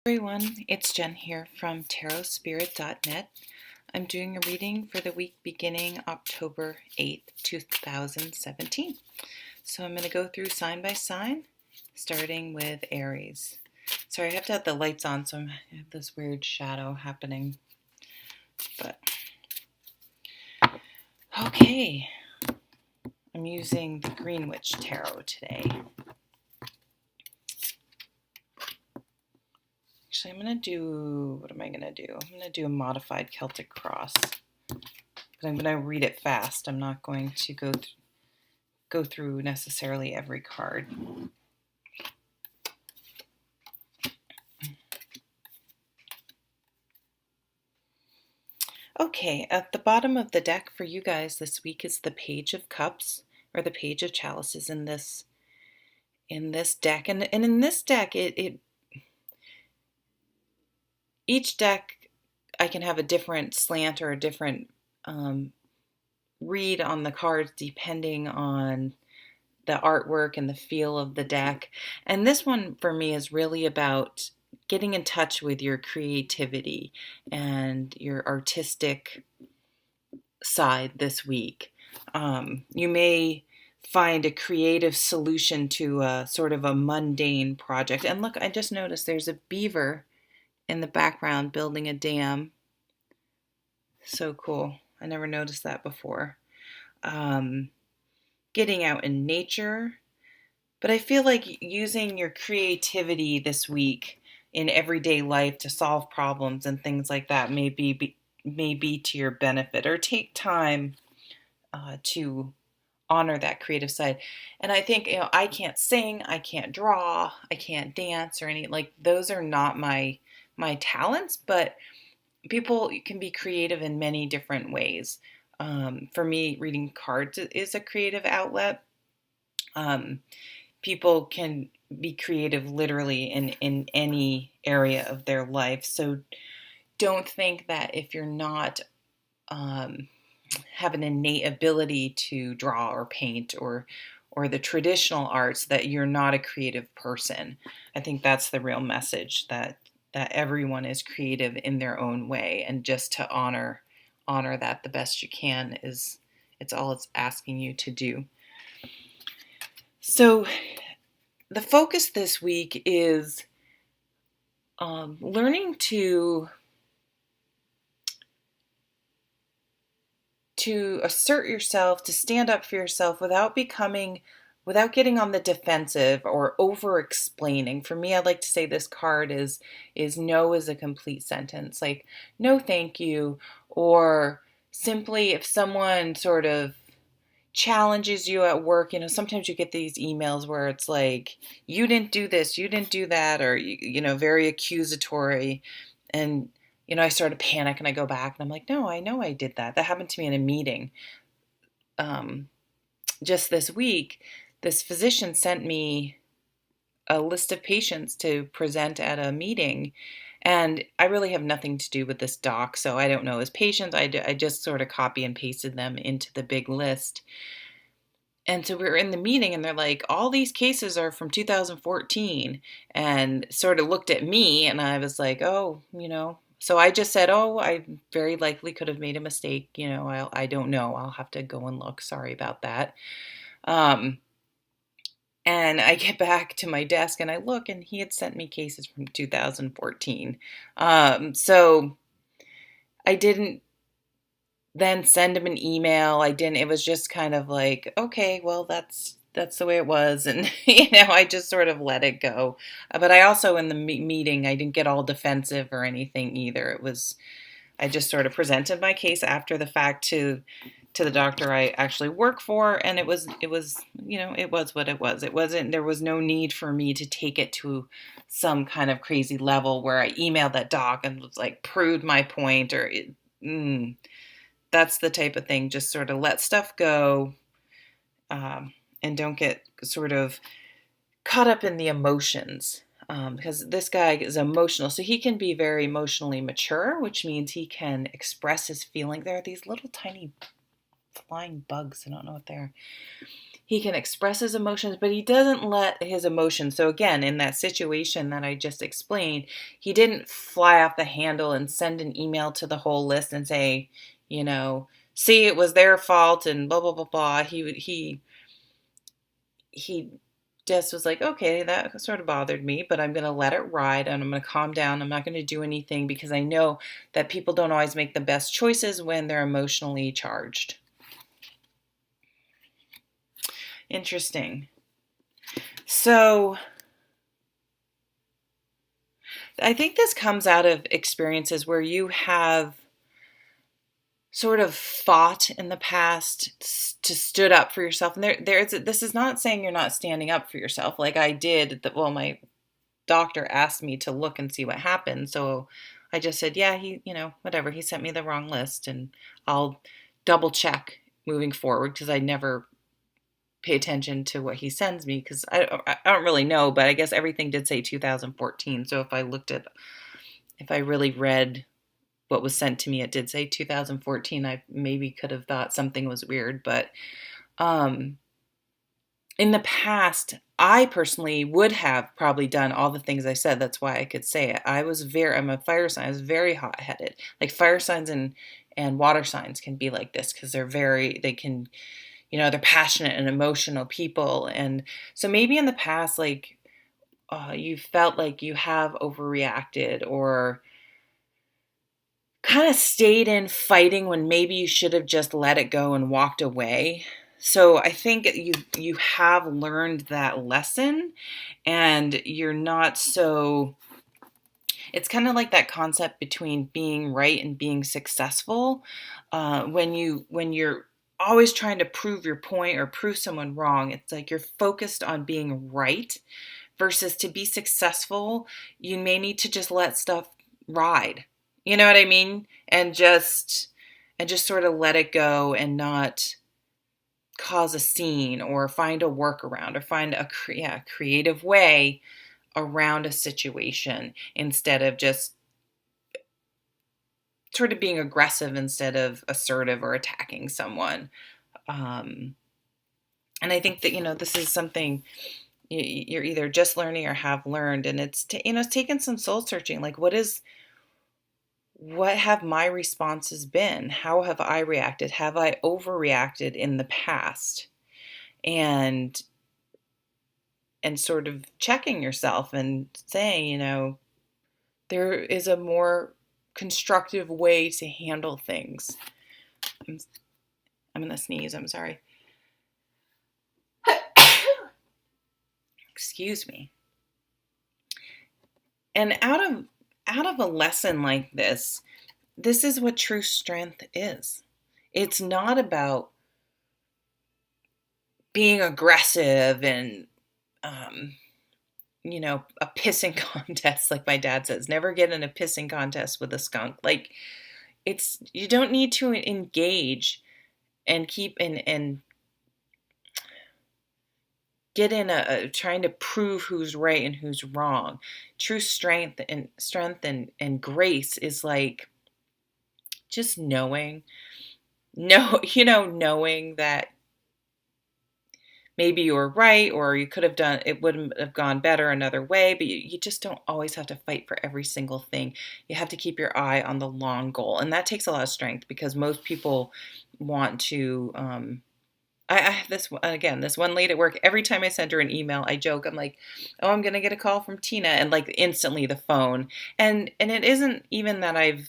Everyone, it's Jen here from tarotspirit.net. I'm doing a reading for the week beginning October 8th, 2017. So I'm going to go through sign by sign, starting with Aries. Sorry, I have to have the lights on, so I have this weird shadow happening. But okay, I'm using the Green Witch Tarot today. Actually, I'm going to do, what am I going to do? I'm going to do a modified Celtic cross. But I'm going to read it fast. I'm not going to go through necessarily every card. Okay, at the bottom of the deck for you guys this week is the Page of Cups, or the Page of Chalices in this deck. And in this deck, each deck I can have a different slant or a different read on the cards depending on the artwork and the feel of the deck. And this one for me is really about getting in touch with your creativity and your artistic side this week. You may find a creative solution to a sort of a mundane project. And look, I just noticed there's a beaver in the background building a dam. So cool. I never noticed that before. Getting out in nature. But I feel like using your creativity this week in everyday life to solve problems and things like that may be to your benefit, or take time to honor that creative side. And I think, I can't sing, I can't draw, I can't dance or any, like, those are not my talents, but people can be creative in many different ways. For me, reading cards is a creative outlet. People can be creative literally in any area of their life. So don't think that if you're not have an innate ability to draw or paint or the traditional arts, that you're not a creative person. I think that's the real message, that everyone is creative in their own way, and just to honor that the best you can it's all it's asking you to do. So the focus this week is learning to assert yourself, to stand up for yourself without getting on the defensive or over explaining. For me, I like to say this card is no is a complete sentence, like no thank you, or simply if someone sort of challenges you at work, sometimes you get these emails where it's like, you didn't do this, you didn't do that, or very accusatory. And I sort of panic and I go back and I'm like, no, I know I did that. That happened to me in a meeting. Just this week, this physician sent me a list of patients to present at a meeting. And I really have nothing to do with this doc, so I don't know his patients. I just sort of copy and pasted them into the big list. And so we were in the meeting and they're like, all these cases are from 2014, and sort of looked at me and I was like, oh, so I just said, oh, I very likely could have made a mistake. I don't know. I'll have to go and look. Sorry about that. And I get back to my desk and I look, and he had sent me cases from 2014. So I didn't then send him an email. It was just kind of like, okay, well, that's the way it was. And, I just sort of let it go. But I also, in the meeting, I didn't get all defensive or anything either. I just sort of presented my case after the fact to the doctor I actually work for. And it was what it was. There was no need for me to take it to some kind of crazy level where I emailed that doc and was like, proved my point, or that's the type of thing. Just sort of let stuff go, and don't get sort of caught up in the emotions, because this guy is emotional. So he can be very emotionally mature, which means he can express his feeling. There are these little tiny flying bugs. I don't know what they're. he can express his emotions, but he doesn't let his emotions. So again, in that situation that I just explained, he didn't fly off the handle and send an email to the whole list and say, see, it was their fault and blah, blah, blah, blah. He just was like, okay, that sort of bothered me, but I'm going to let it ride and I'm going to calm down. I'm not going to do anything because I know that people don't always make the best choices when they're emotionally charged. Interesting. So I think this comes out of experiences where you have sort of fought in the past to stood up for yourself. And this is not saying you're not standing up for yourself. Like I did, my doctor asked me to look and see what happened. So I just said, yeah, whatever. He sent me the wrong list and I'll double check moving forward because I never pay attention to what he sends me because I don't really know, but I guess everything did say 2014. So if I really read what was sent to me, it did say 2014. I maybe could have thought something was weird, but in the past, I personally would have probably done all the things I said. That's why I could say it. I'm a fire sign. I was very hot-headed. Like fire signs and water signs can be like this because they can, they're passionate and emotional people. And so maybe in the past, like you felt like you have overreacted or kind of stayed in fighting when maybe you should have just let it go and walked away. So I think you have learned that lesson and you're not so, it's kind of like that concept between being right and being successful. When you're always trying to prove your point or prove someone wrong, it's like you're focused on being right versus to be successful, you may need to just let stuff ride. You know what I mean? And just sort of let it go and not cause a scene or find a workaround or find a creative way around a situation instead of just sort of being aggressive instead of assertive or attacking someone. And I think that, this is something you're either just learning or have learned. And it's taken some soul searching. Like what have my responses been? How have I reacted? Have I overreacted in the past? And sort of checking yourself and saying, there is a more constructive way to handle things. I'm going to sneeze. I'm sorry. Excuse me. And out of a lesson like this is what true strength is. It's not about being aggressive and, a pissing contest, like my dad says. Never get in a pissing contest with a skunk. Like, you don't need to engage and keep and get in trying to prove who's right and who's wrong. True strength and grace is like just knowing that maybe you were right or you could have done, it wouldn't have gone better another way, but you just don't always have to fight for every single thing. You have to keep your eye on the long goal. And that takes a lot of strength because most people want to, I have this one lady at work, every time I send her an email, I joke, I'm like, oh, I'm going to get a call from Tina, and like instantly the phone. And it isn't even that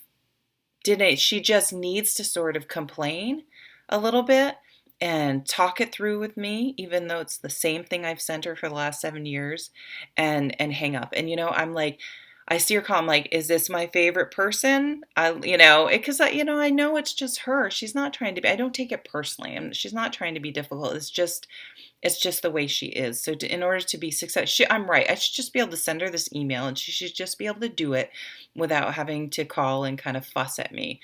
she just needs to sort of complain a little bit and talk it through with me, even though it's the same thing I've sent her for the last 7 years, and hang up. And, I'm like, I see her call, I'm like, is this my favorite person? Because I know it's just her. She's not trying to be, I don't take it personally. She's not trying to be difficult. It's just the way she is. So in order to be successful, I'm right. I should just be able to send her this email and she should just be able to do it without having to call and kind of fuss at me.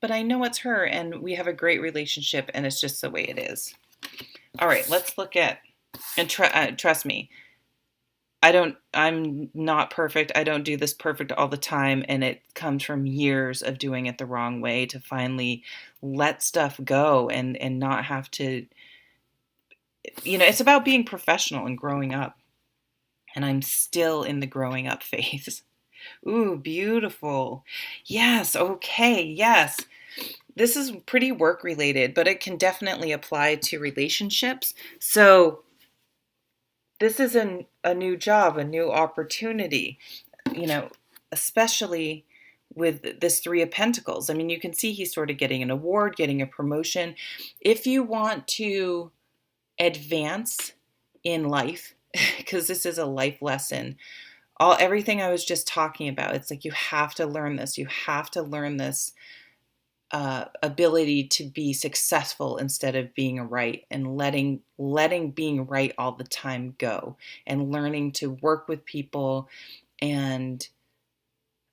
But I know it's her and we have a great relationship and it's just the way it is. All right, let's look at, and trust me, I'm not perfect. I don't do this perfect all the time. And it comes from years of doing it the wrong way to finally let stuff go and not have to it's about being professional and growing up. And I'm still in the growing up phase. Ooh, beautiful. Yes, okay, yes. This is pretty work related, but it can definitely apply to relationships. So, this is a new job, a new opportunity, you know, especially with this Three of Pentacles. I mean, you can see he's sort of getting an award, getting a promotion. If you want to advance in life, because this is a life lesson, everything I was just talking about, it's like you have to learn this. You have to learn this ability to be successful instead of being right, and letting being right all the time go, and learning to work with people and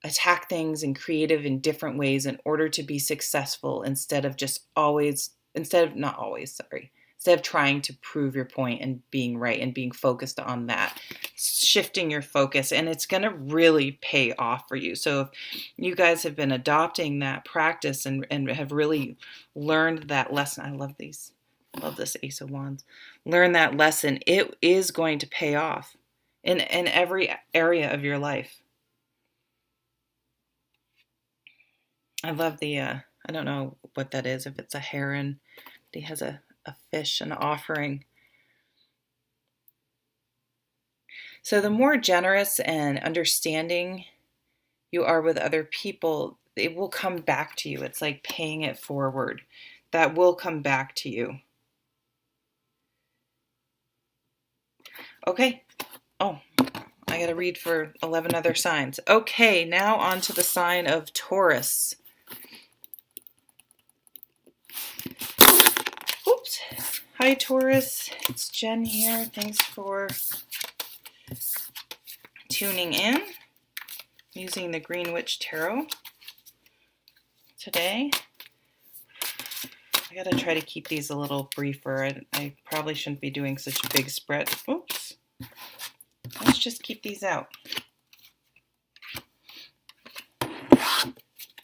attack things in creative and different ways in order to be successful, instead of just always instead of not always sorry instead of trying to prove your point and being right and being focused on that, shifting your focus, and it's going to really pay off for you. So if you guys have been adopting that practice and have really learned that lesson, I love this Ace of Wands, learn that lesson, it is going to pay off in every area of your life. I love I don't know what that is, if it's a heron. He has a fish, an offering. So the more generous and understanding you are with other people, it will come back to you. It's like paying it forward. That will come back to you. Okay. Oh, I got to read for 11 other signs. Okay, now on to the sign of Taurus. Oops. Hi, Taurus. It's Jen here. Thanks for tuning in, using the Green Witch Tarot today. I gotta try to keep these a little briefer. I probably shouldn't be doing such a big spread. Oops. Let's just keep these out.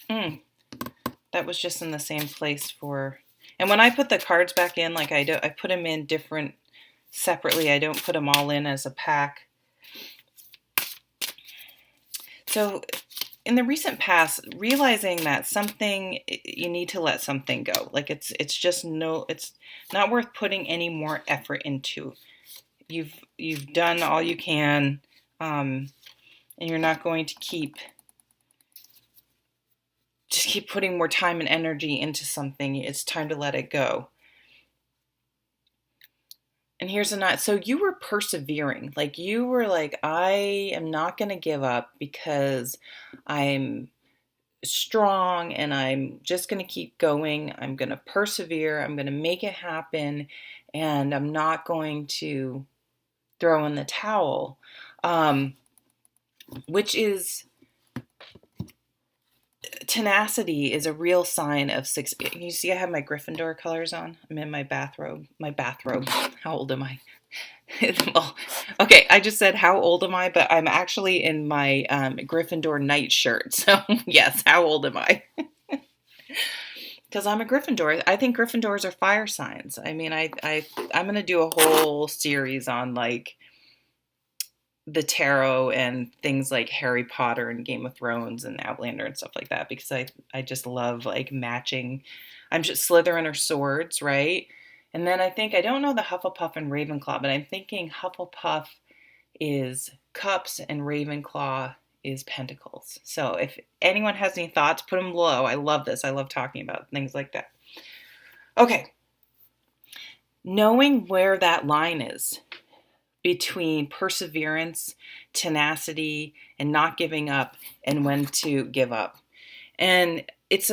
That was just in the same place for... And when I put the cards back in, like I put them in different, separately. I don't put them all in as a pack. So in the recent past, realizing that something, you need to let something go. Like it's not worth putting any more effort into. You've done all you can, and you're not going to keep putting more time and energy into something. It's time to let it go. And here's a knot. So you were persevering. Like you were like, I am not going to give up because I'm strong and I'm just going to keep going. I'm going to persevere. I'm going to make it happen. And I'm not going to throw in the towel, which is... tenacity is a real sign of six. You see, I have my Gryffindor colors on. I'm in my bathrobe. How old am I? Well, okay, I just said how old am I, but I'm actually in my Gryffindor nightshirt. So yes, how old am I? Because I'm a Gryffindor. I think Gryffindors are fire signs. I mean, I'm gonna do a whole series on like the tarot and things like Harry Potter and Game of Thrones and Outlander and stuff like that, because I just love like matching. I'm just Slytherin or swords, right? And then I don't know the Hufflepuff and Ravenclaw, but I'm thinking Hufflepuff is cups and Ravenclaw is pentacles. So if anyone has any thoughts, put them below. I love this. I love talking about things like that. Okay. Knowing where that line is between perseverance, tenacity, and not giving up, and when to give up. And it's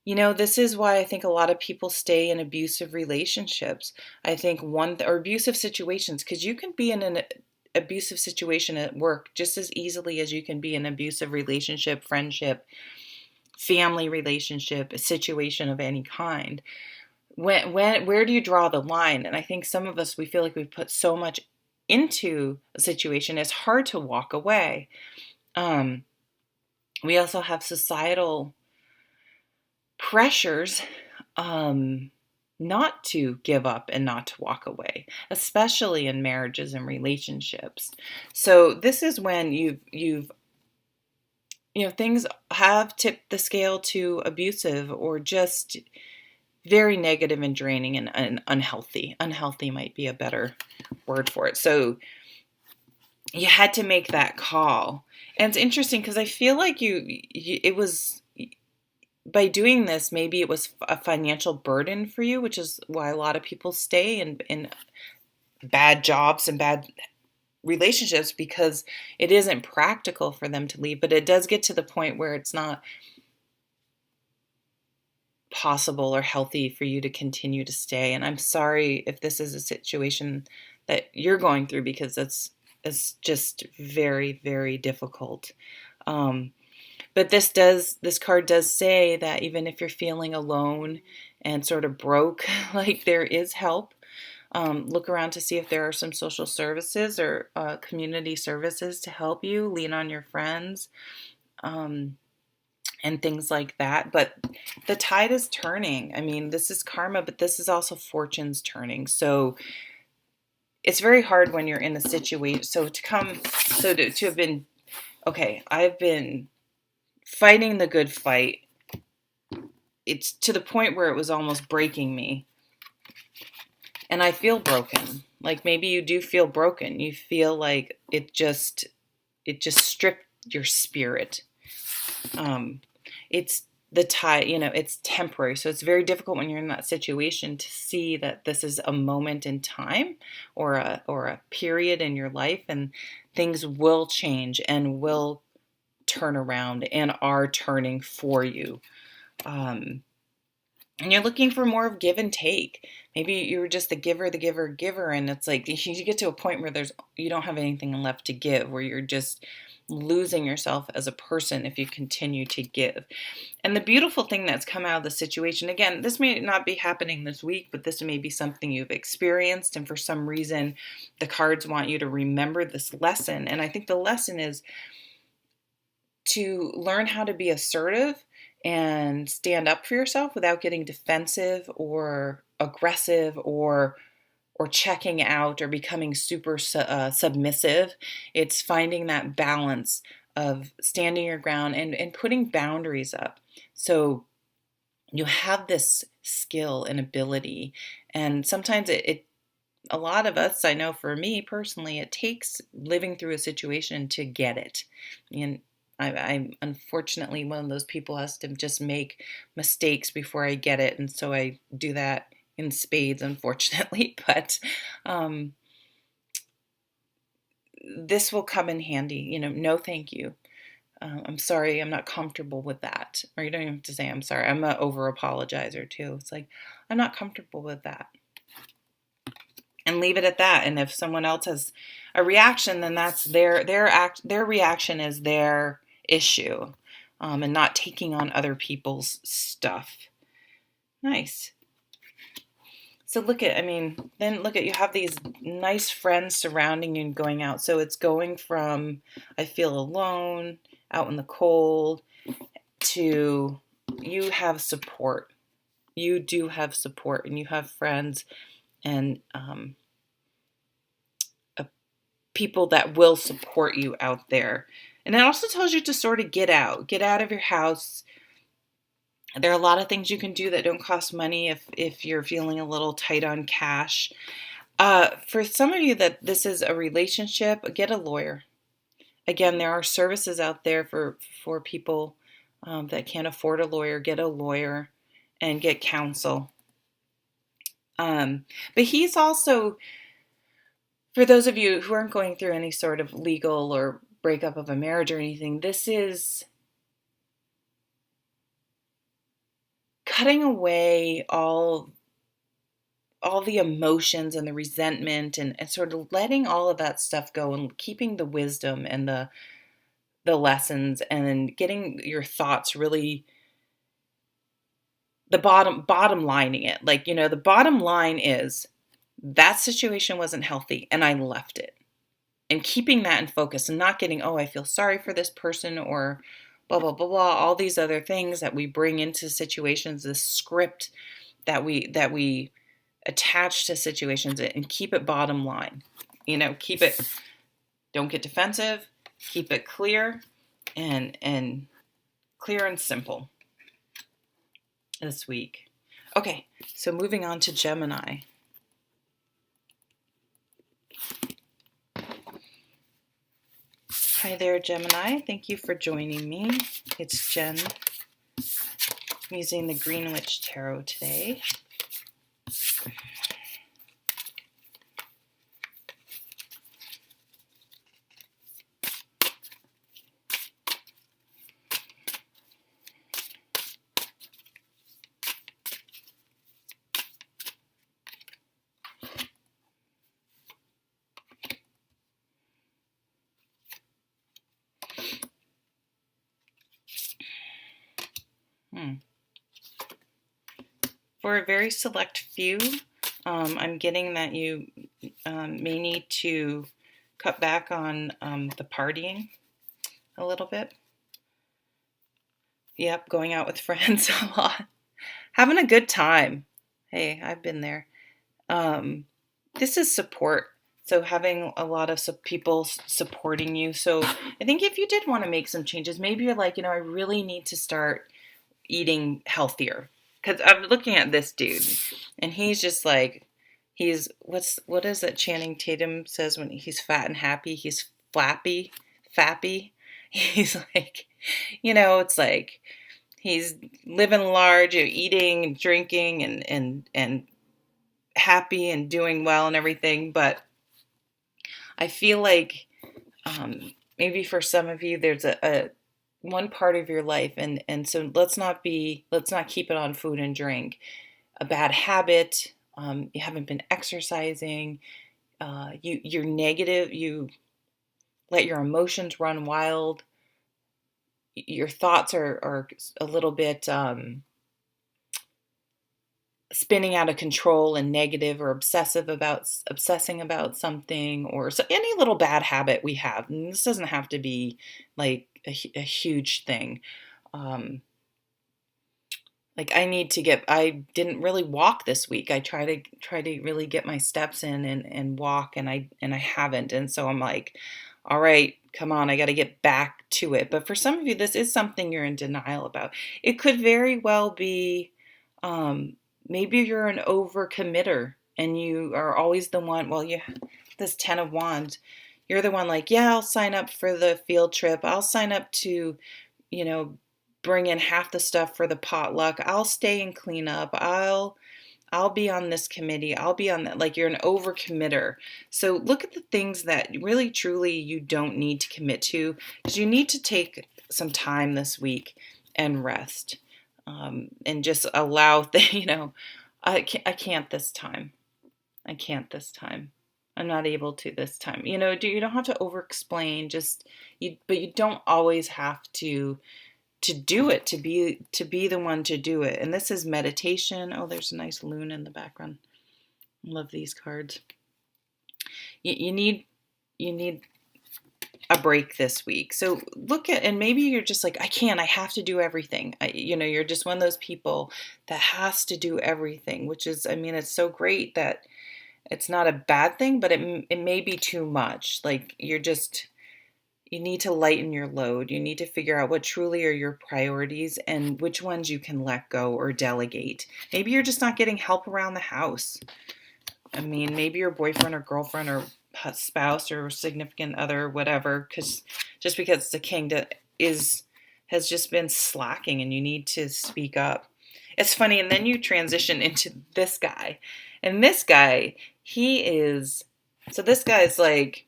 this is why I think a lot of people stay in abusive relationships. I think or abusive situations, because you can be in an abusive situation at work just as easily as you can be in an abusive relationship, friendship, family relationship, a situation of any kind. Where do you draw the line? And I think some of us, we feel like we've put so much into a situation, it's hard to walk away. We also have societal pressures not to give up and not to walk away, especially in marriages and relationships. So this is when things have tipped the scale to abusive or just very negative and draining and unhealthy. Unhealthy might be a better word for it. So you had to make that call. And it's interesting because I feel like it was, by doing this, maybe it was a financial burden for you, which is why a lot of people stay in bad jobs and bad relationships, because it isn't practical for them to leave. But it does get to the point where it's not possible or healthy for you to continue to stay. And I'm sorry if this is a situation that you're going through, because it's just very, very difficult. But this card does say that even if you're feeling alone and sort of broke, like, there is help. Look around to see if there are some social services or community services to help you. Lean on your friends and things like that. But the tide is turning. I mean, this is karma, but this is also fortune's turning. So it's very hard when you're in a situation. To have been, okay, I've been fighting the good fight. It's to the point where it was almost breaking me. And I feel broken. Like, maybe you do feel broken. You feel like it just stripped your spirit. It's the tide, it's temporary. So it's very difficult when you're in that situation to see that this is a moment in time or a period in your life, and things will change and will turn around and are turning for you. And you're looking for more of give and take. Maybe you're just the giver, and it's like you get to a point where you don't have anything left to give, where you're just losing yourself as a person if you continue to give. And the beautiful thing that's come out of the situation, again, this may not be happening this week, but this may be something you've experienced, and for some reason the cards want you to remember this lesson. And I think the lesson is to learn how to be assertive and stand up for yourself without getting defensive or aggressive or checking out or becoming super submissive. It's finding that balance of standing your ground and putting boundaries up. So you have this skill and ability, and sometimes a lot of us, I know for me personally, it takes living through a situation to get it. And I'm unfortunately one of those people who has to just make mistakes before I get it, and so I do that in spades, unfortunately. But this will come in handy. No, thank you. I'm sorry, I'm not comfortable with that. Or you don't even have to say I'm sorry. I'm an over apologizer too. It's like, I'm not comfortable with that. And leave it at that. And if someone else has a reaction, then that's their reaction is their issue, and not taking on other people's stuff. Nice. So you have these nice friends surrounding you and going out. So it's going from I feel alone, out in the cold, to you have support. You do have support, and you have friends and people that will support you out there. And it also tells you to sort of get out of your house. There are a lot of things you can do that don't cost money if you're feeling a little tight on cash. For some of you that this is a relationship, get a lawyer. Again, there are services out there for people that can't afford a lawyer. Get a lawyer and get counsel. But he's also, for those of you who aren't going through any sort of legal or breakup of a marriage or anything, this is cutting away all the emotions and the resentment and sort of letting all of that stuff go and keeping the wisdom and the lessons and getting your thoughts really the bottom lining it. Like, the bottom line is that situation wasn't healthy and I left it. And keeping that in focus and not getting, I feel sorry for this person or blah, blah, blah, blah, all these other things that we bring into situations, this script that we attach to situations and keep it bottom line. Keep it, don't get defensive, keep it clear and clear and simple this week. Okay, so moving on to Gemini. Hi there, Gemini. Thank you for joining me. It's Jen. I'm using the Greenwich Tarot today. For a very select few, I'm getting that you may need to cut back on the partying a little bit. Yep, going out with friends a lot. Having a good time. Hey, I've been there. This is support. So having a lot of people supporting you. So I think if you did want to make some changes, maybe you're like, I really need to start eating healthier. Because I'm looking at this dude, and he's just like, what is it Channing Tatum says when he's fat and happy? He's fappy. He's like, it's like he's living large, eating and drinking and happy and doing well and everything. But I feel like maybe for some of you, there's a one part of your life, and so let's not keep it on food and drink. A bad habit, you haven't been exercising, you're negative, you let your emotions run wild, your thoughts are a little bit spinning out of control and negative or obsessing about something, or any little bad habit we have. And this doesn't have to be like a huge thing. Like I didn't really walk this week. I try to really get my steps in and walk, and I haven't. And so I'm like, all right, come on, I got to get back to it. But for some of you, this is something you're in denial about. It could very well be, maybe you're an overcommitter and you are always the one, this 10 of Wands, you're the one like, yeah, I'll sign up for the field trip. I'll sign up to, bring in half the stuff for the potluck. I'll stay and clean up. I'll be on this committee. I'll be on that. Like, you're an overcommitter. So look at the things that really, truly you don't need to commit to, because you need to take some time this week and rest. And just allow I can't this time. I can't this time. I'm not able to this time. You don't have to over-explain. But you don't always have to do it, to be the one to do it. And this is meditation. Oh, there's a nice loon in the background. I love these cards. You need a break this week. So and maybe you're just like, I have to do everything. You're just one of those people that has to do everything, which is, it's so great that it's not a bad thing, but it may be too much. Like, you need to lighten your load. You need to figure out what truly are your priorities and which ones you can let go or delegate. Maybe you're just not getting help around the house. Maybe your boyfriend or girlfriend or spouse or significant other, whatever, because it's a king that has just been slacking, and you need to speak up. It's funny, and then you transition into this guy, and this guy, this guy's like,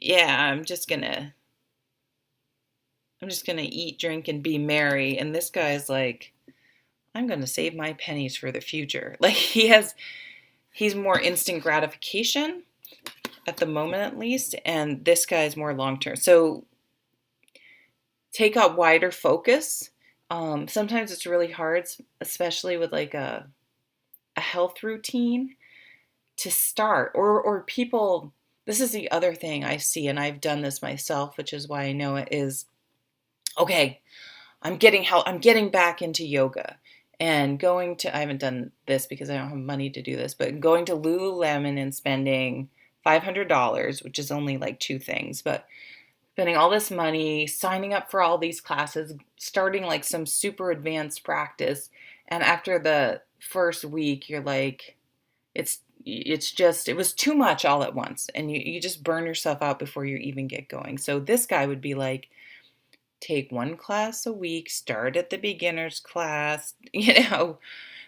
yeah, I'm just gonna eat, drink, and be merry, and this guy's like, I'm gonna save my pennies for the future. Like, he's more instant gratification at the moment, at least, and this guy's more long-term. So take a wider focus. Sometimes it's really hard, especially with like a health routine, to start, or people. This is the other thing I see, and I've done this myself, which is why I know it, is, okay, I'm getting back into yoga. And I haven't done this because I don't have money to do this, but going to Lululemon and spending $500, which is only like two things, but spending all this money, signing up for all these classes, starting like some super advanced practice. And after the first week, you're like, it was too much all at once. And you just burn yourself out before you even get going. So this guy would be like, take one class a week, start at the beginner's class,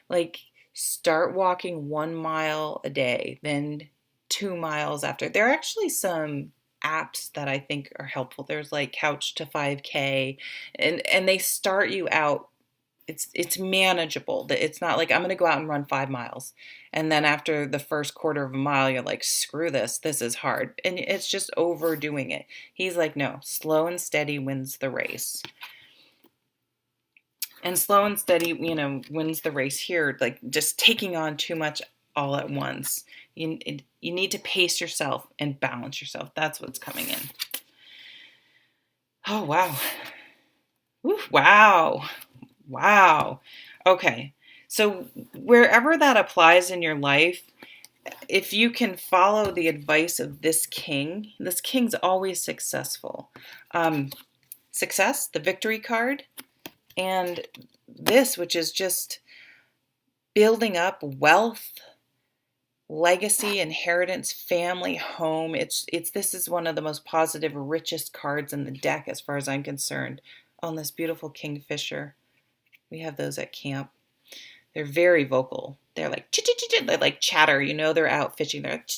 like start walking 1 mile a day, then 2 miles after. There are actually some apps that I think are helpful. There's like Couch to 5K, and they start you out. It's manageable. It's not like I'm going to go out and run 5 miles, and then after the first quarter of a mile, you're like, screw this. This is hard, and it's just overdoing it. He's like, no, slow and steady wins the race. And slow and steady, wins the race here. Like just taking on too much all at once. You need to pace yourself and balance yourself. That's what's coming in. Oh, wow. Woo, wow. Wow. Okay. So wherever that applies in your life, if you can follow the advice of this king's always successful. Success, the victory card, and this, which is just building up wealth, legacy, inheritance, family, home. This is one of the most positive, richest cards in the deck as far as I'm concerned. On this beautiful kingfisher. We have those at camp. They're very vocal. They're like they like chatter, they're out fishing. They're like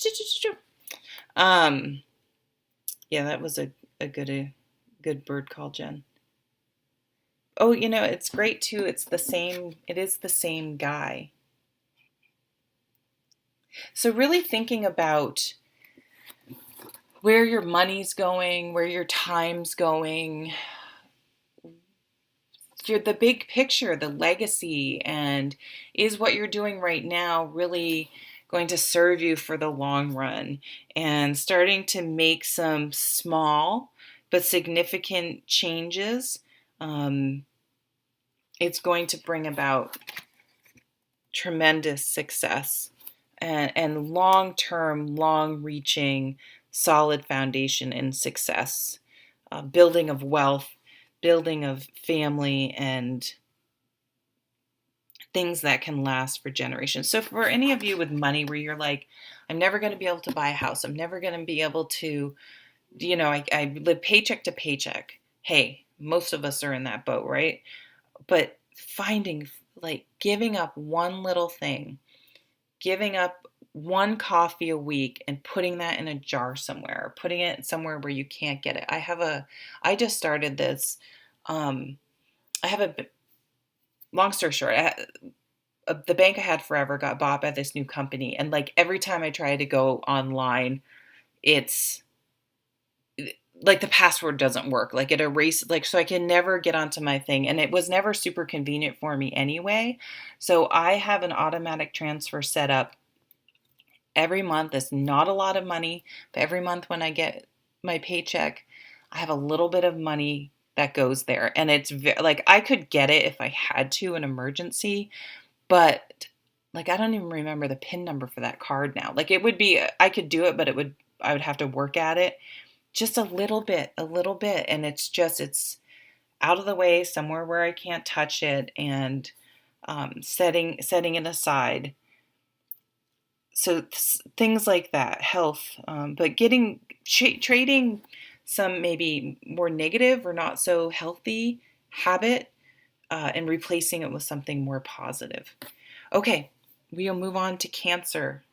yeah, that was a good bird call, Jen. Oh, it's great too. It is the same guy. So really thinking about where your money's going, where your time's going, the big picture, the legacy, and is what you're doing right now really going to serve you for the long run, and starting to make some small but significant changes. It's going to bring about tremendous success and long-term, long-reaching, solid foundation and success, building of wealth, building of family, and things that can last for generations. So for any of you with money where you're like, I'm never going to be able to buy a house, I'm never going to be able to, I live paycheck to paycheck. Hey, most of us are in that boat, right? But giving up one little thing, giving up one coffee a week and putting that in a jar somewhere, or putting it somewhere where you can't get it. I just started this. Long story short, the bank I had forever got bought by this new company. And like every time I try to go online, it's like the password doesn't work. Like it erases, so I can never get onto my thing. And it was never super convenient for me anyway. So I have an automatic transfer set up every month. It's not a lot of money, but every month when I get my paycheck, I have a little bit of money that goes there. And it's like, I could get it if I had to, an emergency, but like, I don't even remember the PIN number for that card now. Like it would be, I could do it, but I would have to work at it just a little bit. And it's out of the way, somewhere where I can't touch it, and setting it aside. So things like that, health, but trading some maybe more negative or not so healthy habit, and replacing it with something more positive. Okay, we'll move on to Cancer.